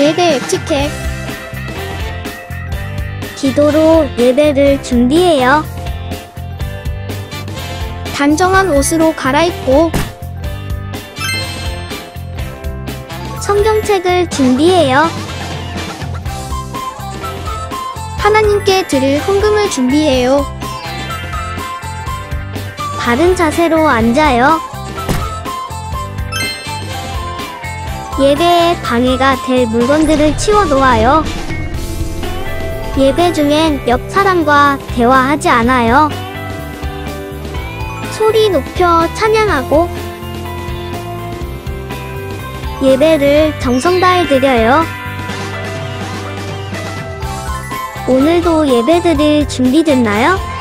예배 에티켓. 기도로 예배를 준비해요. 단정한 옷으로 갈아입고 성경책을 준비해요. 하나님께 드릴 헌금을 준비해요. 바른 자세로 앉아요. 예배에 방해가 될 물건들을 치워놓아요. 예배 중엔 옆 사람과 대화하지 않아요. 소리 높여 찬양하고 예배를 정성 다해 드려요. 오늘도 예배드릴 준비됐나요?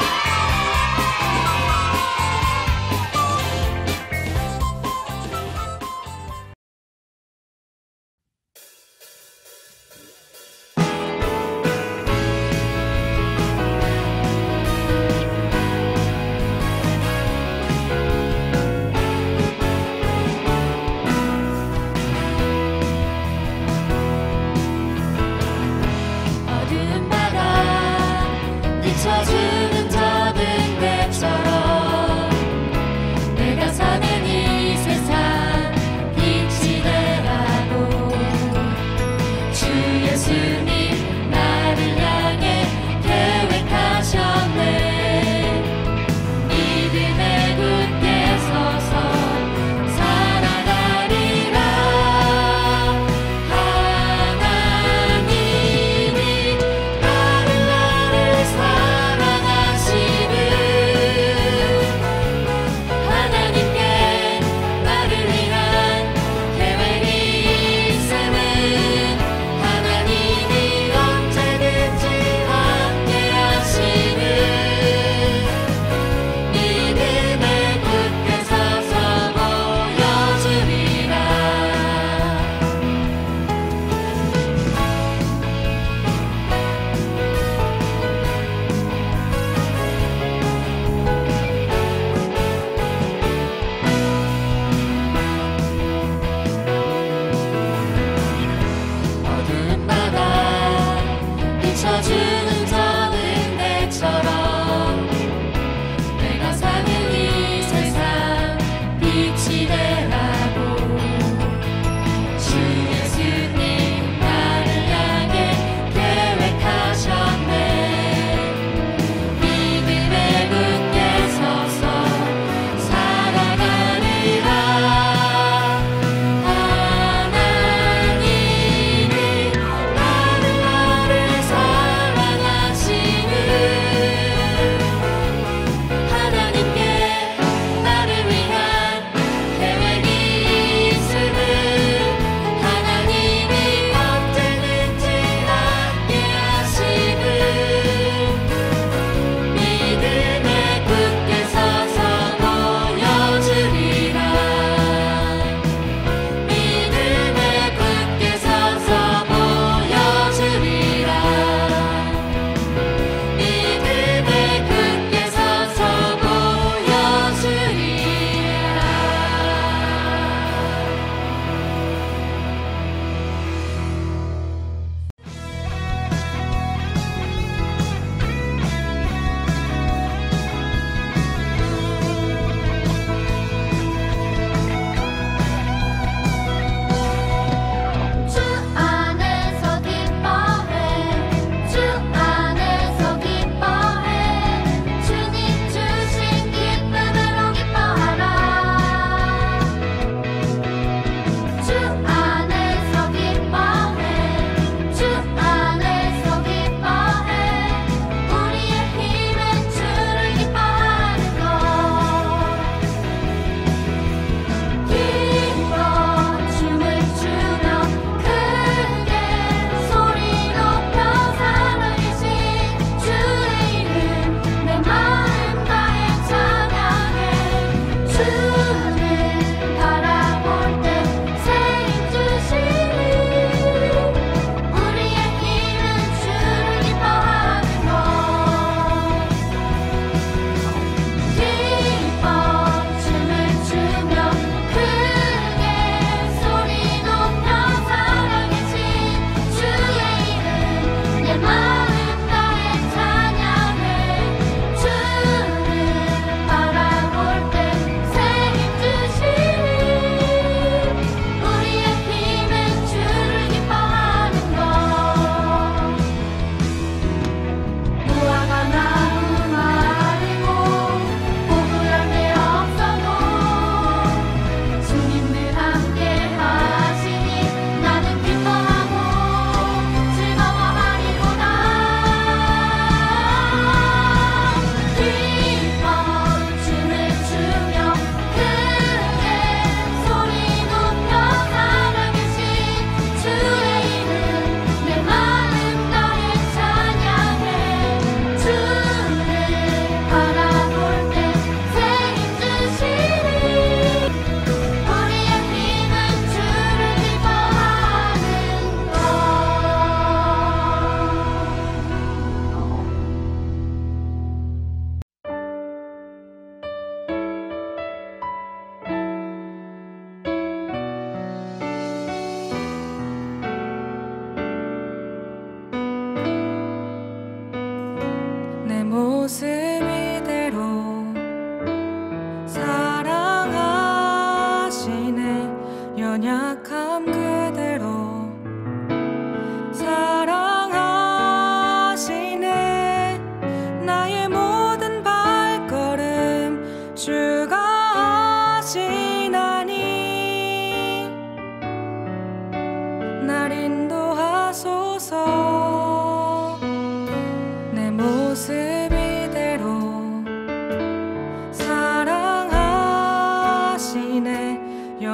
어두운 바다 비춰주는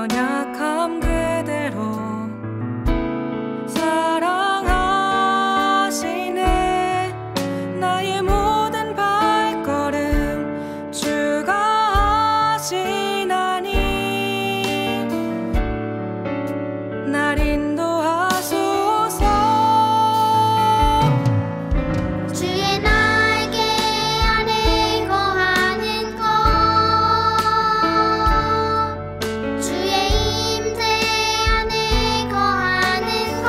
연약함 그대로 사랑하시네. 나의 모든 발걸음 주가 하시나니 날 인도하소서. 주의 날개 아래 거하는 것, 주의 임재 안에 거하는 것,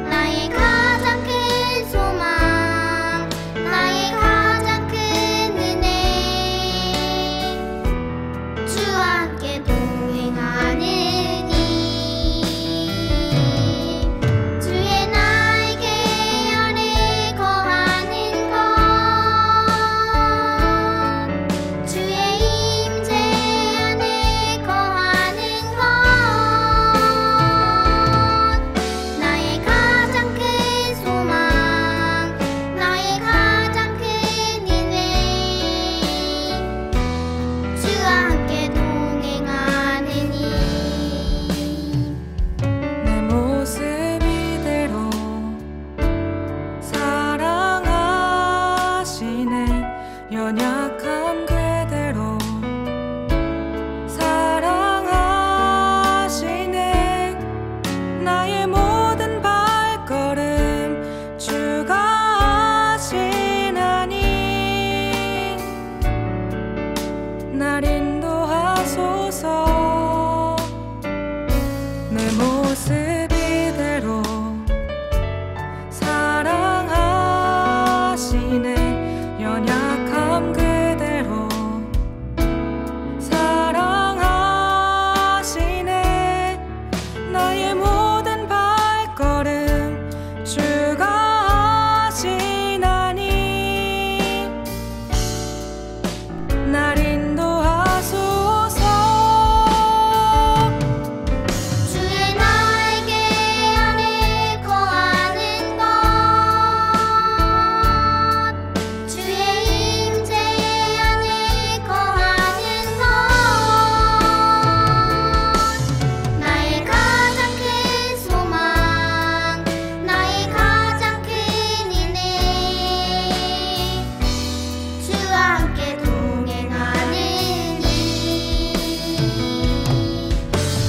나의 가장 큰 소망, 나의 가장 큰 은혜, 주와 함께 동행하느니. 주의 날개 아래 거하는 것, 주의 임재 안에 거하는 것, 나의 가장 큰 소망, 나의 가장 큰 은혜, 주와 함께 동행하느니. 내 모습 이대로 사랑하시네. 연약함 그대로 사랑하시네. 나의 모든 발걸음 주가 하시나니 날 인도하소서. 내 모습 이대로 사랑하시네. 연약함 그대로 사랑하시네. 나의 모든 발걸음 주가 하시나니 날 인도하소서. 주의 날개 아래 거하는 것, 주의 임재 안에 거하는 것, 나의 가장 큰 소망, 나의 가장 큰 은혜, 주와 함께 동행하느니.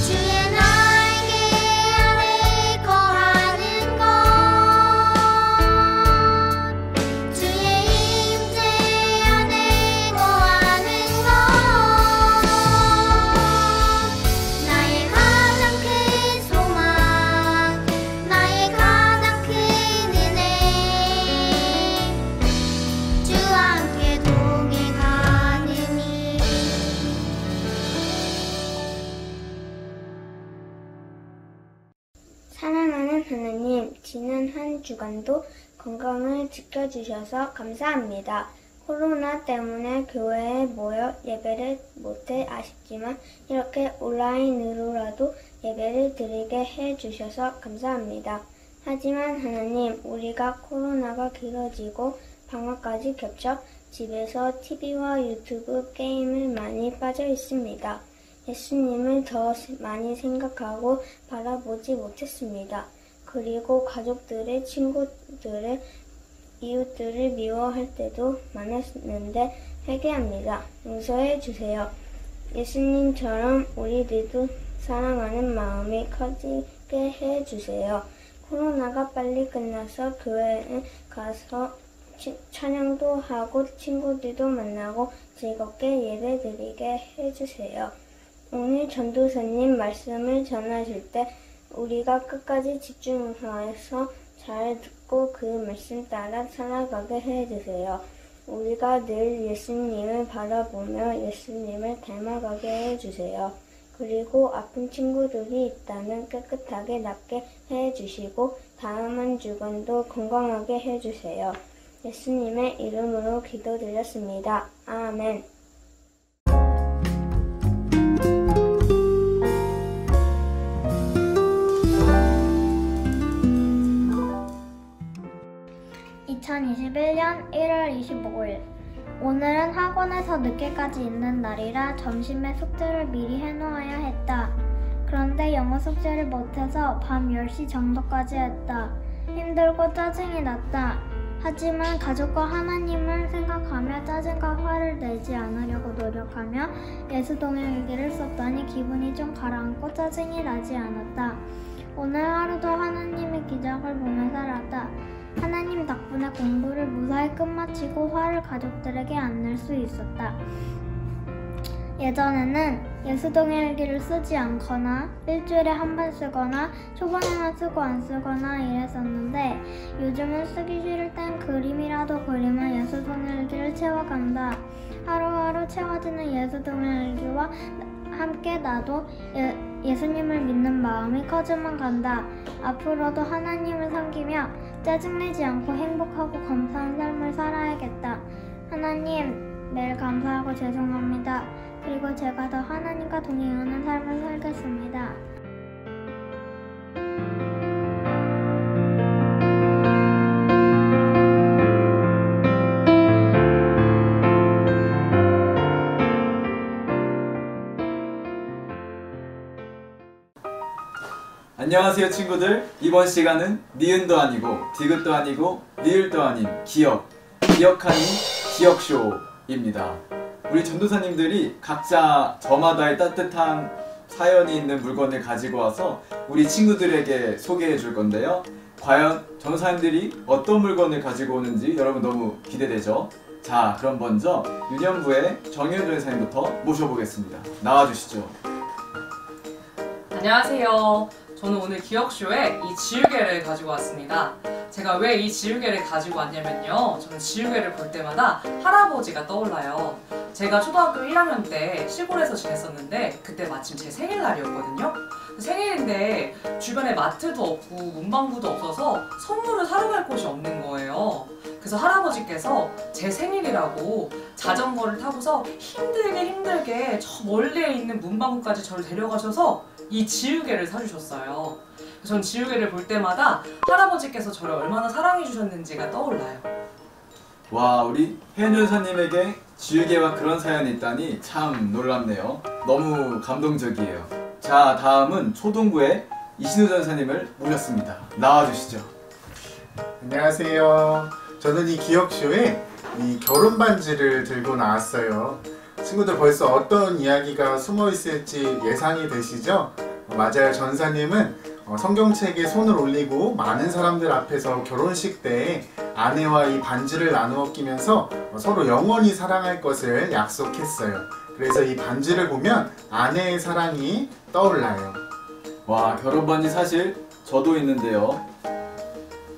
주의 날개 아래 거하는 것, 주의 임재 안에 거하는 것, 나의 가장 큰 소망, 나의 가장 큰 은혜, 주와 함께 동행하느니. 사랑하는 하나님, 지난 한 주간도 건강을 지켜주셔서 감사합니다. 코로나 때문에 교회에 모여 예배를 못해 아쉽지만 이렇게 온라인으로라도 예배를 드리게 해주셔서 감사합니다. 하지만 하나님, 우리가 코로나가 길어지고 방학까지 겹쳐 집에서 TV와 유튜브 게임을 많이 빠져 있습니다. 예수님을 더 많이 생각하고 바라보지 못했습니다. 그리고 가족들의, 친구들의, 이웃들을 미워할 때도 많았는데 회개합니다. 용서해 주세요. 예수님처럼 우리들도 사랑하는 마음이 커지게 해 주세요. 코로나가 빨리 끝나서 교회에 가서 찬양도 하고 친구들도 만나고 즐겁게 예배드리게 해주세요. 오늘 전도사님 말씀을 전하실 때 우리가 끝까지 집중해서 잘 듣고 그 말씀 따라 살아가게 해주세요. 우리가 늘 예수님을 바라보며 예수님을 닮아가게 해주세요. 그리고 아픈 친구들이 있다면 깨끗하게 낫게 해주시고 다음 한 주간도 건강하게 해주세요. 예수님의 이름으로 기도드렸습니다. 아멘. (2021년 1월 25일) 오늘은 학원에서 늦게까지 있는 날이라 점심에 숙제를 미리 해놓아야 했다. 그런데 영어 숙제를 못해서 밤 10시 정도까지 했다. 힘들고 짜증이 났다. 하지만 가족과 하나님을 생각하며 짜증과 화를 내지 않으려고 노력하며 예수동일기를 썼더니 기분이 좀 가라앉고 짜증이 나지 않았다. 오늘 하루도 하나님의 기적을 보며 살았다. 하나님 덕분에 공부를 무사히 끝마치고 화를 가족들에게 안 낼 수 있었다. 예전에는 예수동일기를 쓰지 않거나 일주일에 한 번 쓰거나 초반에만 쓰고 안 쓰거나 이랬었는데 요즘은 쓰기 싫을 땐 그림이라도 그리며 예수동일기를 채워간다. 하루하루 채워지는 예수동일기와 함께 나도 예수님을 믿는 마음이 커져만 간다. 앞으로도 하나님을 섬기며 짜증내지 않고 행복하고 감사한 삶을 살아야겠다. 하나님, 매일 감사하고 죄송합니다. 그리고 제가 더 하나님과 동행하는 삶을 살겠습니다. 안녕하세요 친구들. 이번 시간은 니은도 아니고 디귿도 아니고 리을도 아닌 기억하니 기억쇼입니다. 우리 전도사님들이 각자 저마다의 따뜻한 사연이 있는 물건을 가지고 와서 우리 친구들에게 소개해 줄 건데요. 과연 전도사님들이 어떤 물건을 가지고 오는지 여러분 너무 기대되죠? 자, 그럼 먼저 유년부의 정윤 전도사님부터 모셔보겠습니다. 나와주시죠. 안녕하세요. 저는 오늘 기억쇼에 이 지우개를 가지고 왔습니다. 제가 왜 이 지우개를 가지고 왔냐면요. 저는 지우개를 볼 때마다 할아버지가 떠올라요. 제가 초등학교 1학년 때 시골에서 지냈었는데 그때 마침 제 생일날이었거든요. 생일인데 주변에 마트도 없고 문방구도 없어서 선물을 사러 갈 곳이 없는 거예요. 그래서 할아버지께서 제 생일이라고 자전거를 타고서 힘들게 저 멀리에 있는 문방구까지 저를 데려가셔서 이 지우개를 사주셨어요. 전 지우개를 볼 때마다 할아버지께서 저를 얼마나 사랑해 주셨는지가 떠올라요. 와, 우리 혜연 전사님에게 지우개와 그런 사연이 있다니 참 놀랍네요. 너무 감동적이에요. 자, 다음은 초동부의 이신우 전사님을 모셨습니다. 나와주시죠. 안녕하세요. 저는 이 기억쇼에 이 결혼 반지를 들고 나왔어요. 친구들 벌써 어떤 이야기가 숨어 있을지 예상이 되시죠? 맞아요. 전사님은 성경책에 손을 올리고 많은 사람들 앞에서 결혼식 때 아내와 이 반지를 나누어 끼면서 서로 영원히 사랑할 것을 약속했어요. 그래서 이 반지를 보면 아내의 사랑이 떠올라요. 와, 결혼 반지 사실 저도 있는데요.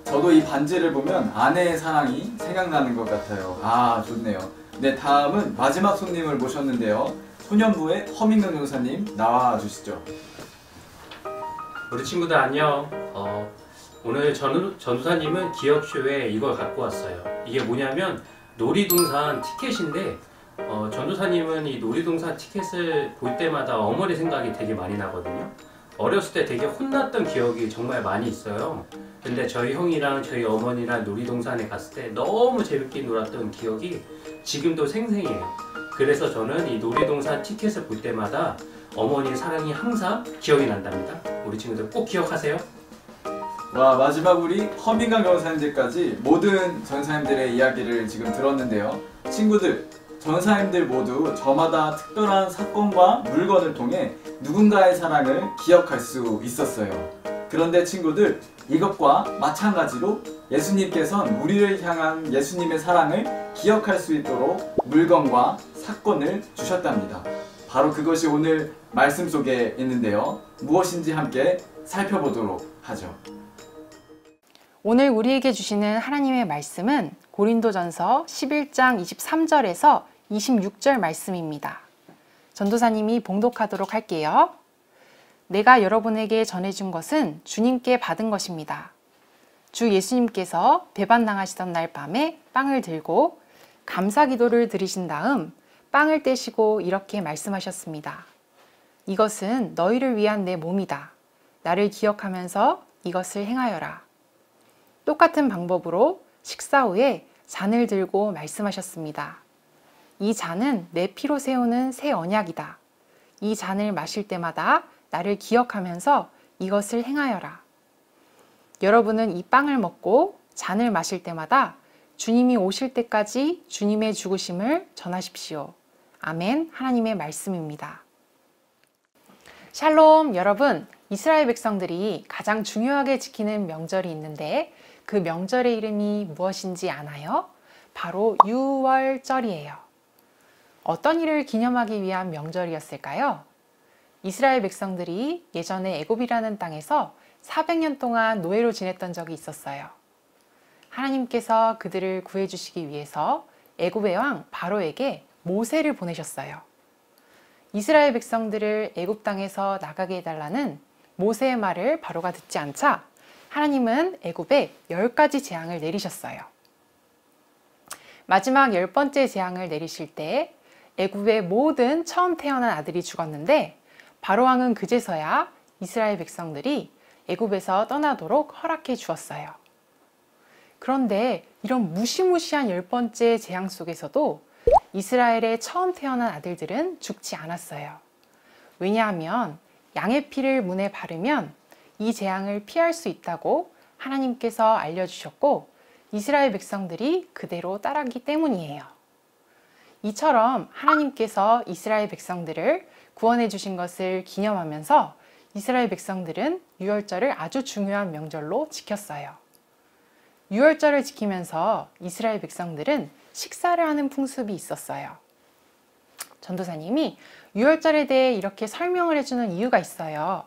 저도 이 반지를 보면 아내의 사랑이 생각나는 것 같아요. 아, 좋네요. 네, 다음은 마지막 손님을 모셨는데요. 소년부의 허민경 전사님 나와주시죠. 우리 친구들 안녕. 오늘 전도사님은 기억쇼에 이걸 갖고 왔어요. 이게 뭐냐면 놀이동산 티켓인데 전도사님은 이 놀이동산 티켓을 볼 때마다 어머니 생각이 되게 많이 나거든요. 어렸을 때 되게 혼났던 기억이 정말 많이 있어요. 근데 저희 형이랑 저희 어머니랑 놀이동산에 갔을 때 너무 재밌게 놀았던 기억이 지금도 생생해요. 그래서 저는 이 놀이동산 티켓을 볼 때마다 어머니의 사랑이 항상 기억이 난답니다. 우리 친구들 꼭 기억하세요. 와, 마지막 우리 허민강 전사님들까지 모든 전사님들의 이야기를 지금 들었는데요. 친구들, 전사님들 모두 저마다 특별한 사건과 물건을 통해 누군가의 사랑을 기억할 수 있었어요. 그런데 친구들, 이것과 마찬가지로 예수님께서는 우리를 향한 예수님의 사랑을 기억할 수 있도록 물건과 사건을 주셨답니다. 바로 그것이 오늘 말씀 속에 있는데요. 무엇인지 함께 살펴보도록 하죠. 오늘 우리에게 주시는 하나님의 말씀은 고린도전서 11장 23절에서 26절 말씀입니다. 전도사님이 봉독하도록 할게요. 내가 여러분에게 전해준 것은 주님께 받은 것입니다. 주 예수님께서 배반당하시던 날 밤에 빵을 들고 감사기도를 드리신 다음 빵을 떼시고 이렇게 말씀하셨습니다. 이것은 너희를 위한 내 몸이다. 나를 기억하면서 이것을 행하여라. 똑같은 방법으로 식사 후에 잔을 들고 말씀하셨습니다. 이 잔은 내 피로 세우는 새 언약이다. 이 잔을 마실 때마다 나를 기억하면서 이것을 행하여라. 여러분은 이 빵을 먹고 잔을 마실 때마다 주님이 오실 때까지 주님의 죽으심을 전하십시오. 아멘. 하나님의 말씀입니다. 샬롬. 여러분, 이스라엘 백성들이 가장 중요하게 지키는 명절이 있는데 그 명절의 이름이 무엇인지 아나요? 바로 유월절이에요. 어떤 일을 기념하기 위한 명절이었을까요? 이스라엘 백성들이 예전에 애굽이라는 땅에서 400년 동안 노예로 지냈던 적이 있었어요. 하나님께서 그들을 구해주시기 위해서 애굽의 왕 바로에게 모세를 보내셨어요. 이스라엘 백성들을 애굽 땅에서 나가게 해달라는 모세의 말을 바로가 듣지 않자 하나님은 애굽에 10가지 재앙을 내리셨어요. 마지막 10번째 재앙을 내리실 때 애굽의 모든 처음 태어난 아들이 죽었는데 바로 왕은 그제서야 이스라엘 백성들이 애굽에서 떠나도록 허락해 주었어요. 그런데 이런 무시무시한 10번째 재앙 속에서도 이스라엘의 처음 태어난 아들들은 죽지 않았어요. 왜냐하면 양의 피를 문에 바르면 이 재앙을 피할 수 있다고 하나님께서 알려주셨고 이스라엘 백성들이 그대로 따르기 때문이에요. 이처럼 하나님께서 이스라엘 백성들을 구원해 주신 것을 기념하면서 이스라엘 백성들은 유월절을 아주 중요한 명절로 지켰어요. 유월절을 지키면서 이스라엘 백성들은 식사를 하는 풍습이 있었어요. 전도사님이 유월절에 대해 이렇게 설명을 해주는 이유가 있어요.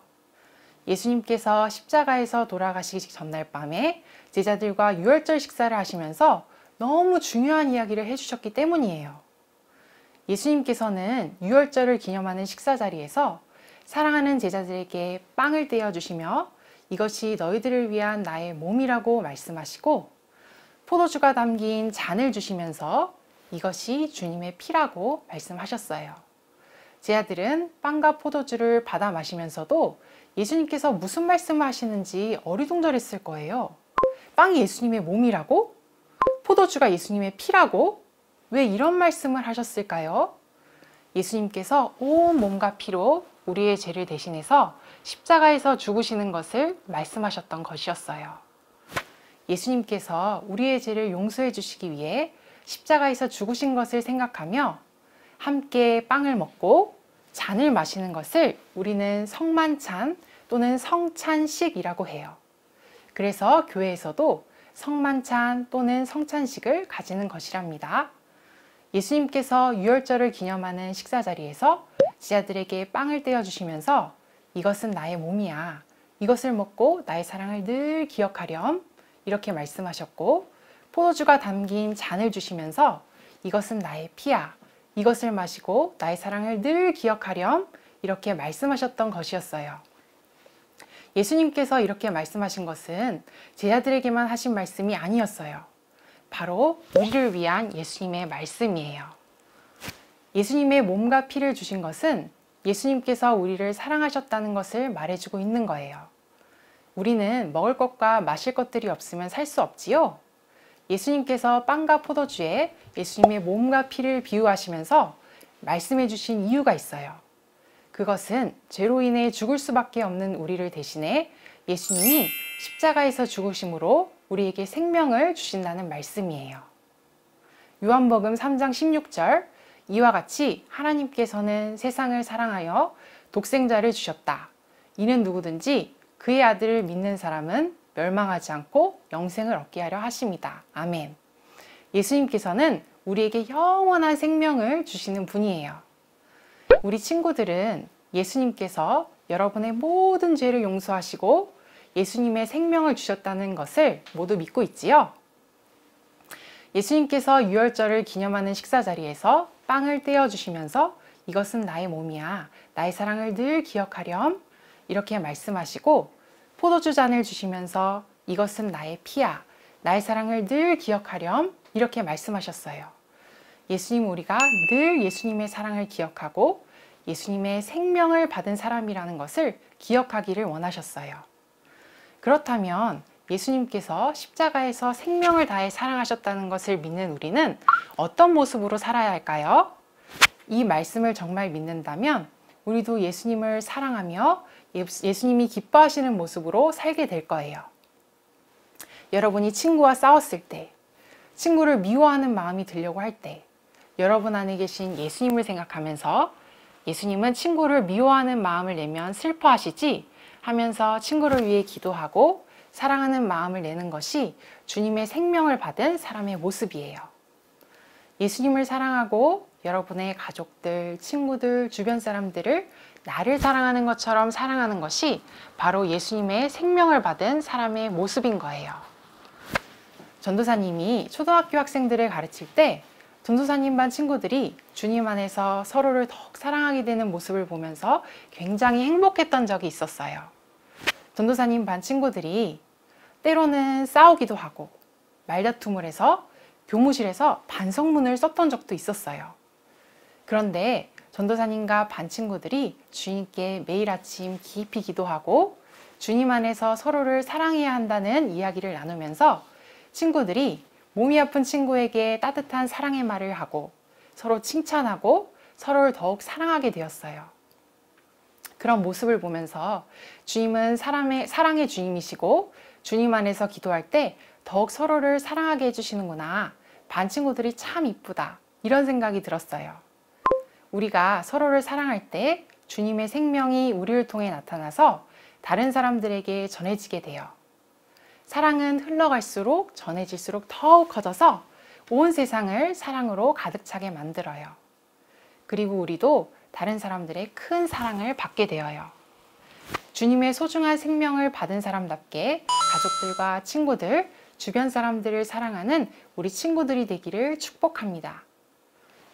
예수님께서 십자가에서 돌아가시기 전날 밤에 제자들과 유월절 식사를 하시면서 너무 중요한 이야기를 해주셨기 때문이에요. 예수님께서는 유월절을 기념하는 식사 자리에서 사랑하는 제자들에게 빵을 떼어주시며 이것이 너희들을 위한 나의 몸이라고 말씀하시고 포도주가 담긴 잔을 주시면서 이것이 주님의 피라고 말씀하셨어요. 제자들은 빵과 포도주를 받아 마시면서도 예수님께서 무슨 말씀을 하시는지 어리둥절했을 거예요. 빵이 예수님의 몸이라고? 포도주가 예수님의 피라고? 왜 이런 말씀을 하셨을까요? 예수님께서 온 몸과 피로 우리의 죄를 대신해서 십자가에서 죽으시는 것을 말씀하셨던 것이었어요. 예수님께서 우리의 죄를 용서해 주시기 위해 십자가에서 죽으신 것을 생각하며 함께 빵을 먹고 잔을 마시는 것을 우리는 성만찬 또는 성찬식이라고 해요. 그래서 교회에서도 성만찬 또는 성찬식을 가지는 것이랍니다. 예수님께서 유월절을 기념하는 식사 자리에서 제자들에게 빵을 떼어주시면서 이것은 나의 몸이야. 이것을 먹고 나의 사랑을 늘 기억하렴. 이렇게 말씀하셨고 포도주가 담긴 잔을 주시면서 이것은 나의 피야. 이것을 마시고 나의 사랑을 늘 기억하렴. 이렇게 말씀하셨던 것이었어요. 예수님께서 이렇게 말씀하신 것은 제자들에게만 하신 말씀이 아니었어요. 바로 우리를 위한 예수님의 말씀이에요. 예수님의 몸과 피를 주신 것은 예수님께서 우리를 사랑하셨다는 것을 말해주고 있는 거예요. 우리는 먹을 것과 마실 것들이 없으면 살 수 없지요? 예수님께서 빵과 포도주에 예수님의 몸과 피를 비유하시면서 말씀해 주신 이유가 있어요. 그것은 죄로 인해 죽을 수밖에 없는 우리를 대신해 예수님이 십자가에서 죽으심으로 우리에게 생명을 주신다는 말씀이에요. 요한복음 3장 16절 이와 같이 하나님께서는 세상을 사랑하여 독생자를 주셨다. 이는 누구든지 그의 아들을 믿는 사람은 멸망하지 않고 영생을 얻게 하려 하십니다. 아멘. 예수님께서는 우리에게 영원한 생명을 주시는 분이에요. 우리 친구들은 예수님께서 여러분의 모든 죄를 용서하시고 예수님의 생명을 주셨다는 것을 모두 믿고 있지요? 예수님께서 유월절을 기념하는 식사 자리에서 빵을 떼어주시면서 이것은 나의 몸이야. 나의 사랑을 늘 기억하렴. 이렇게 말씀하시고 포도주 잔을 주시면서 이것은 나의 피야. 나의 사랑을 늘 기억하렴. 이렇게 말씀하셨어요. 예수님 우리가 늘 예수님의 사랑을 기억하고 예수님의 생명을 받은 사람이라는 것을 기억하기를 원하셨어요. 그렇다면 예수님께서 십자가에서 생명을 다해 사랑하셨다는 것을 믿는 우리는 어떤 모습으로 살아야 할까요? 이 말씀을 정말 믿는다면 우리도 예수님을 사랑하며 예수님이 기뻐하시는 모습으로 살게 될 거예요. 여러분이 친구와 싸웠을 때, 친구를 미워하는 마음이 들려고 할 때, 여러분 안에 계신 예수님을 생각하면서 예수님은 친구를 미워하는 마음을 내면 슬퍼하시지 하면서 친구를 위해 기도하고 사랑하는 마음을 내는 것이 주님의 생명을 받은 사람의 모습이에요. 예수님을 사랑하고 여러분의 가족들, 친구들, 주변 사람들을 나를 사랑하는 것처럼 사랑하는 것이 바로 예수님의 생명을 받은 사람의 모습인 거예요. 전도사님이 초등학교 학생들을 가르칠 때 전도사님 반 친구들이 주님 안에서 서로를 더욱 사랑하게 되는 모습을 보면서 굉장히 행복했던 적이 있었어요. 전도사님 반 친구들이 때로는 싸우기도 하고 말다툼을 해서 교무실에서 반성문을 썼던 적도 있었어요. 그런데 전도사님과 반 친구들이 주님께 매일 아침 깊이 기도하고 주님 안에서 서로를 사랑해야 한다는 이야기를 나누면서 친구들이 몸이 아픈 친구에게 따뜻한 사랑의 말을 하고 서로 칭찬하고 서로를 더욱 사랑하게 되었어요. 그런 모습을 보면서 주님은 사랑의 주님이시고 주님 안에서 기도할 때 더욱 서로를 사랑하게 해주시는구나. 반 친구들이 참 이쁘다. 이런 생각이 들었어요. 우리가 서로를 사랑할 때 주님의 생명이 우리를 통해 나타나서 다른 사람들에게 전해지게 돼요. 사랑은 흘러갈수록 전해질수록 더욱 커져서 온 세상을 사랑으로 가득 차게 만들어요. 그리고 우리도 다른 사람들의 큰 사랑을 받게 되어요. 주님의 소중한 생명을 받은 사람답게 가족들과 친구들, 주변 사람들을 사랑하는 우리 친구들이 되기를 축복합니다.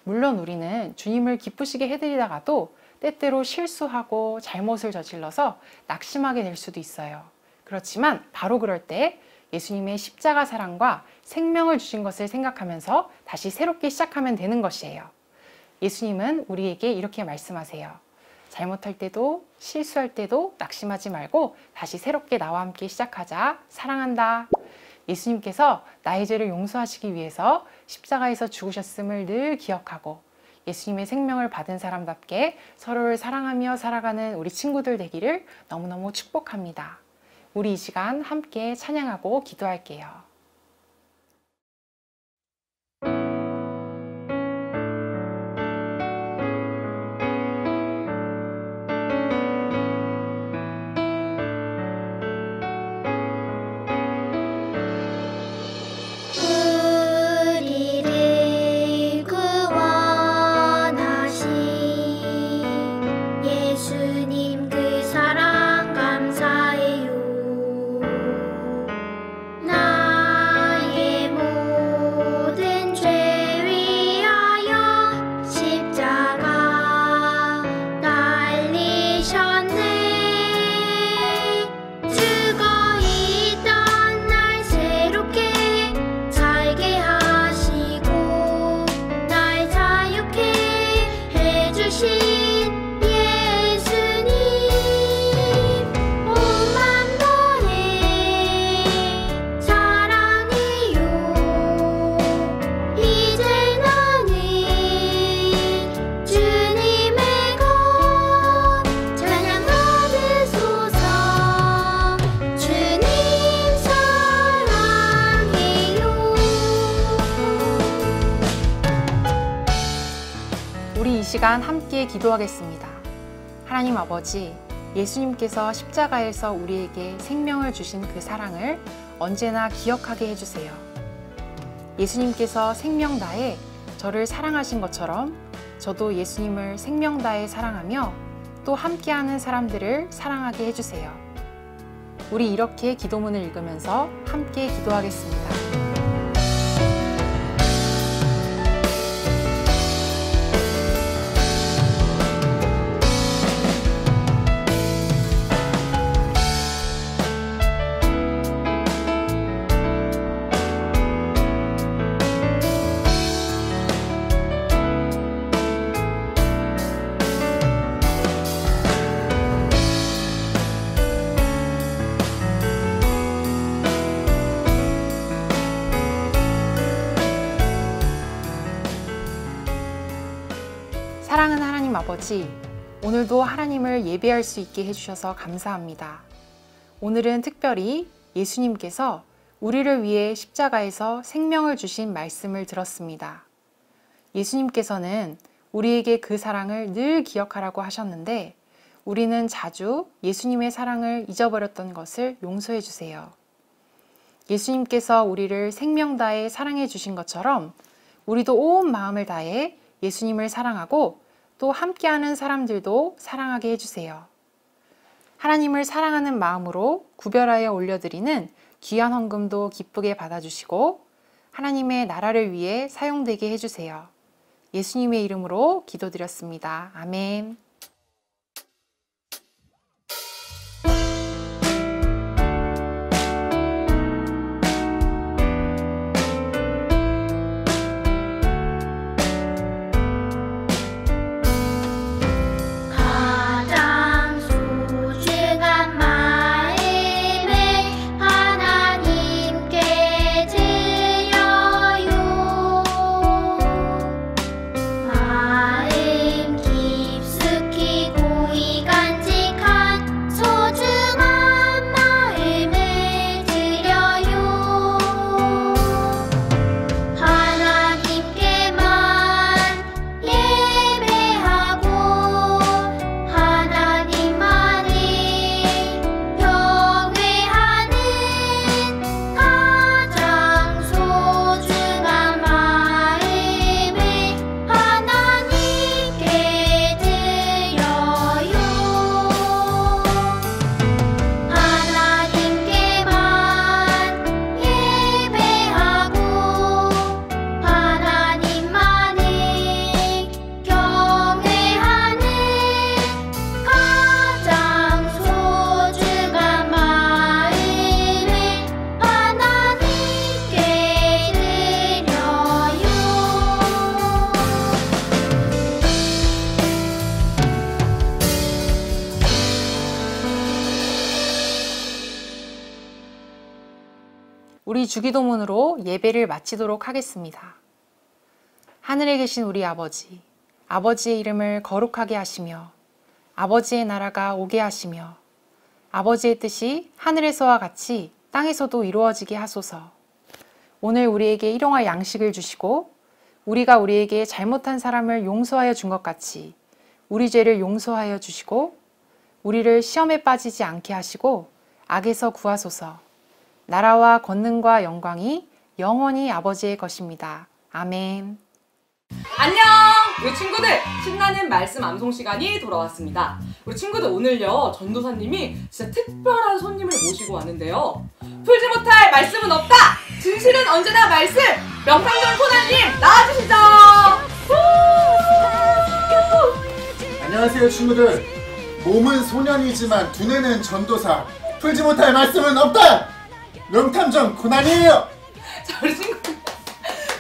물론 우리는 주님을 기쁘시게 해드리다가도 때때로 실수하고 잘못을 저질러서 낙심하게 될 수도 있어요. 그렇지만 바로 그럴 때 예수님의 십자가 사랑과 생명을 주신 것을 생각하면서 다시 새롭게 시작하면 되는 것이에요. 예수님은 우리에게 이렇게 말씀하세요. 잘못할 때도 실수할 때도 낙심하지 말고 다시 새롭게 나와 함께 시작하자. 사랑한다. 예수님께서 나의 죄를 용서하시기 위해서 십자가에서 죽으셨음을 늘 기억하고 예수님의 생명을 받은 사람답게 서로를 사랑하며 살아가는 우리 친구들 되기를 너무너무 축복합니다. 우리 이 시간 함께 찬양하고 기도할게요. 우리를 구원하신 예수님 그 사랑 감사해요. 나의 모든 죄 위하여 십자가 달리셨네. 죽어 있던 날 새롭게 살게 하시고 날 자유케 해주신 예수님, 온 맘 다해 사랑해요. 이제 나는 주님의 것 찬양 받으소서. 주님 사랑해요. 우리 이 시간 함께 기도하겠습니다. 하나님 아버지, 예수님께서 십자가에서 우리에게 생명을 주신 그 사랑을 언제나 기억하게 해주세요. 예수님께서 생명 다해 저를 사랑하신 것처럼 저도 예수님을 생명 다해 사랑하며 또 함께하는 사람들을 사랑하게 해주세요. 우리 이렇게 기도문을 읽으면서 함께 기도하겠습니다. 사랑하는 하나님 아버지, 오늘도 하나님을 예배할 수 있게 해주셔서 감사합니다. 오늘은 특별히 예수님께서 우리를 위해 십자가에서 생명을 주신 말씀을 들었습니다. 예수님께서는 우리에게 그 사랑을 늘 기억하라고 하셨는데 우리는 자주 예수님의 사랑을 잊어버렸던 것을 용서해 주세요. 예수님께서 우리를 생명 다해 사랑해 주신 것처럼 우리도 온 마음을 다해 예수님을 사랑하고 또 함께하는 사람들도 사랑하게 해주세요. 하나님을 사랑하는 마음으로 구별하여 올려드리는 귀한 헌금도 기쁘게 받아주시고 하나님의 나라를 위해 사용되게 해주세요. 예수님의 이름으로 기도드렸습니다. 아멘. 가장 소중한 마음을 하나님께 드려요. 마음 깊숙이 고이 간직한 소중한 마음을 드려요. 하나님께만 예배하고 하나님만을 경외하는 가장 소중한 마음을 하나님께 드려요. 하나님께만 예배하고 하나님만을 경외하는 가장 소중한 마음을 하나님께 드려요. 우리 주기도문으로 예배를 마치도록 하겠습니다. 하늘에 계신 우리 아버지, 아버지의 이름을 거룩하게 하시며 아버지의 나라가 오게 하시며 아버지의 뜻이 하늘에서와 같이 땅에서도 이루어지게 하소서. 오늘 우리에게 일용할 양식을 주시고 우리가 우리에게 잘못한 사람을 용서하여 준 것 같이 우리 죄를 용서하여 주시고 우리를 시험에 빠지지 않게 하시고 악에서 구하소서. 나라와 권능과 영광이 영원히 아버지의 것입니다. 아멘. 안녕! 우리 친구들, 신나는 말씀 암송 시간이 돌아왔습니다. 우리 친구들, 오늘요 전도사님이 진짜 특별한 손님을 모시고 왔는데요. 풀지 못할 말씀은 없다! 진실은 언제나 말씀! 명탐정 코난님 나와주시죠! 안녕하세요 친구들. 몸은 소년이지만 두뇌는 전도사. 풀지 못할 말씀은 없다. 명탐정 코난이에요. 자, 우리 친구들,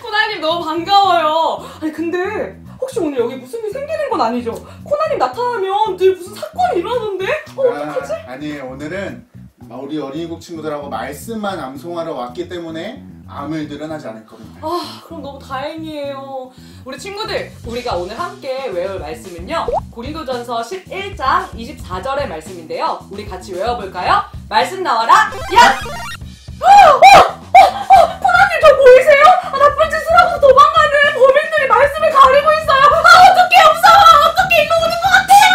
코난님 너무 반가워요. 아니 근데 혹시 오늘 여기 무슨 일 생기는 건 아니죠? 코난님 나타나면 늘 무슨 사건이 일어나는데? 어떡하지? 아니에요. 오늘은 우리 어린이국 친구들하고 말씀만 암송하러 왔기 때문에 아무 일들은 하지 않을 겁니다. 아, 그럼 너무 다행이에요. 우리 친구들, 우리가 오늘 함께 외울 말씀은요 고린도전서 11장 24절의 말씀인데요. 우리 같이 외워볼까요? 말씀 나와라. 야! 코난님 저 보이세요? 나쁜 짓을 하고 도망가는 범인들이 말씀을 가리고 있어요. 어떡해, 무서워. 어떡해, 이거 오는 것 같아요.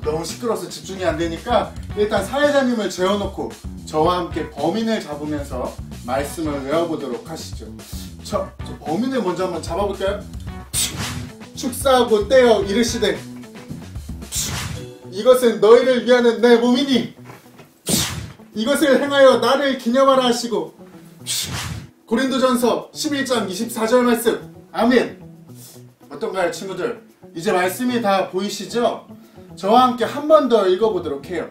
너무 시끄러워서 집중이 안 되니까 일단 사회자님을 재워놓고 저와 함께 범인을 잡으면서 말씀을 외워보도록 하시죠. 저 범인을 먼저 한번 잡아볼까요? 축사하고 떼어 이르시되 이것은 너희를 위하는 내 몸이니 이것을 행하여 나를 기념하라 하시고. 고린도전서 11장 24절 말씀. 아멘. 어떤가요 친구들? 이제 말씀이 다 보이시죠? 저와 함께 한 번 더 읽어보도록 해요.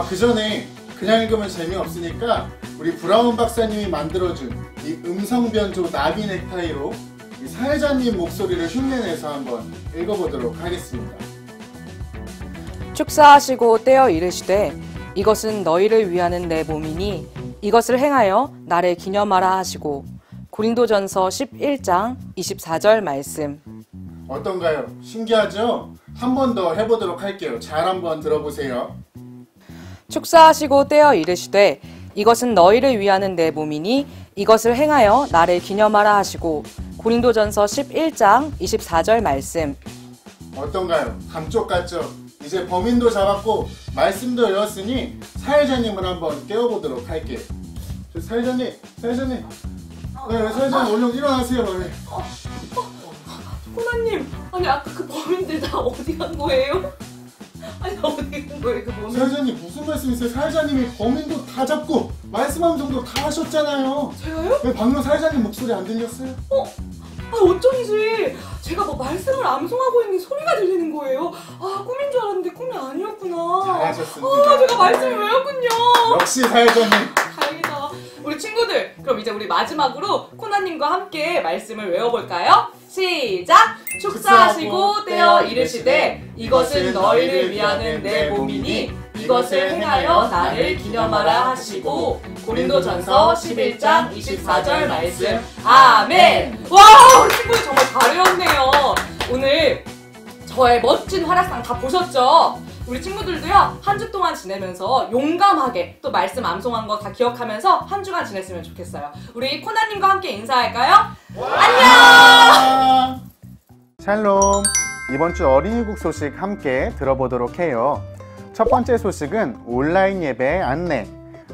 그 전에 그냥 읽으면 재미없으니까 우리 브라운 박사님이 만들어준 이 음성 변조 나비 넥타이로 이 사회자님 목소리를 흉내내서 한번 읽어보도록 하겠습니다. 축사하시고 떼어 이르시되 이것은 너희를 위하는 내 몸이니 이것을 행하여 나를 기념하라 하시고. 고린도전서 11장 24절 말씀. 어떤가요? 신기하죠? 한 번 더 해보도록 할게요. 잘 한번 들어보세요. 축사하시고 떼어 이르시되 이것은 너희를 위하는 내 몸이니 이것을 행하여 나를 기념하라 하시고 고린도전서 11장 24절 말씀. 어떤가요? 감쪽 같죠? 이제 범인도 잡았고 말씀도 외웠으니 사회자님을 한번 깨워보도록 할게요. 사회자님. 네, 사회자님 얼른 일어나세요. 네. 코나님, 아니 아까 그 범인들 다 어디 간 거예요? 아니 어디 간 거예요 그 범인? 사회자님 무슨 말씀이세요? 사회자님이 범인도 다 잡고 말씀하는 정도 다 하셨잖아요. 제가요? 왜 방금 사회자님 목소리 안 들렸어요? 어쩐지 제가 뭐 말씀을 암송하고 있는 소리가 들리는 거예요. 아, 꿈인 줄 알았는데 꿈이 아니었구나. 잘하셨습니다. 제가 말씀을 외웠군요. 역시 사회자님. 다행이다. 우리 친구들, 그럼 이제 우리 마지막으로 코나님과 함께 말씀을 외워볼까요? 시작! 축사하시고 떼어 이르시되 이것은 너희를 위하는 내 몸이니 이것을 행하여 나를 기념하라 하시고 고린도전서 11장 24절 말씀. 아멘! 와, 우리 친구들 정말 잘 외웠네요. 오늘 저의 멋진 활약상 다 보셨죠? 우리 친구들도요, 한 주 동안 지내면서 용감하게 또 말씀 암송한 거 다 기억하면서 한 주간 지냈으면 좋겠어요. 우리 코나님과 함께 인사할까요? 안녕! 샬롬. 이번 주 어린이국 소식 함께 들어보도록 해요. 첫 번째 소식은 온라인 예배 안내.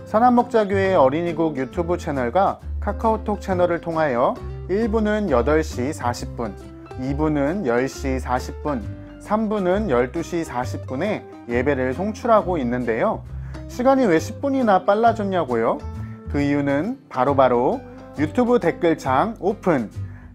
선한목자교회 어린이국 유튜브 채널과 카카오톡 채널을 통하여 1부는 8시 40분, 2부는 10시 40분, 3부는 12시 40분에 예배를 송출하고 있는데요. 시간이 왜 10분이나 빨라졌냐고요? 그 이유는 바로 유튜브 댓글창 오픈!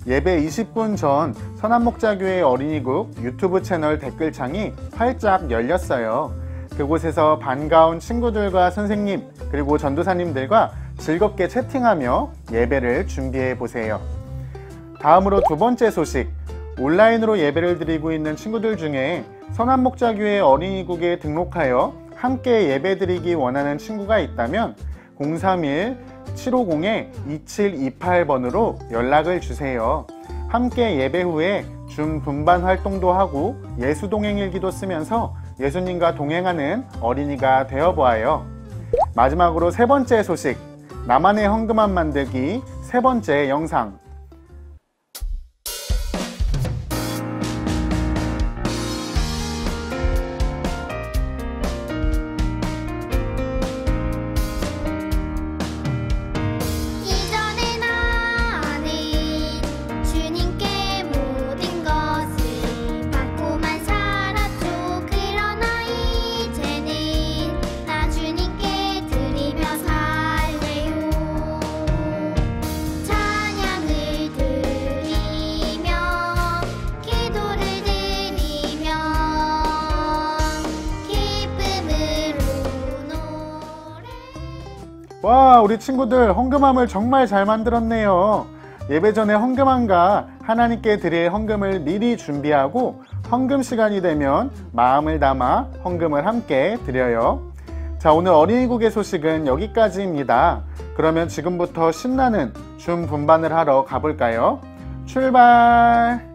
예배 20분 전 선한목자교회 어린이국 유튜브 채널 댓글창이 활짝 열렸어요. 그곳에서 반가운 친구들과 선생님 그리고 전도사님들과 즐겁게 채팅하며 예배를 준비해 보세요. 다음으로 두 번째 소식. 온라인으로 예배를 드리고 있는 친구들 중에 선한목자교회 어린이국에 등록하여 함께 예배 드리기 원하는 친구가 있다면 031-750-2728번으로 연락을 주세요. 함께 예배 후에 줌 분반 활동도 하고 예수동행일기도 쓰면서 예수님과 동행하는 어린이가 되어보아요. 마지막으로 세 번째 소식. 나만의 헌금함 만들기 세 번째 영상. 와, 우리 친구들 헌금함을 정말 잘 만들었네요. 예배 전에 헌금함과 하나님께 드릴 헌금을 미리 준비하고 헌금 시간이 되면 마음을 담아 헌금을 함께 드려요. 자, 오늘 어린이국의 소식은 여기까지입니다. 그러면 지금부터 신나는 줌 분반을 하러 가볼까요? 출발!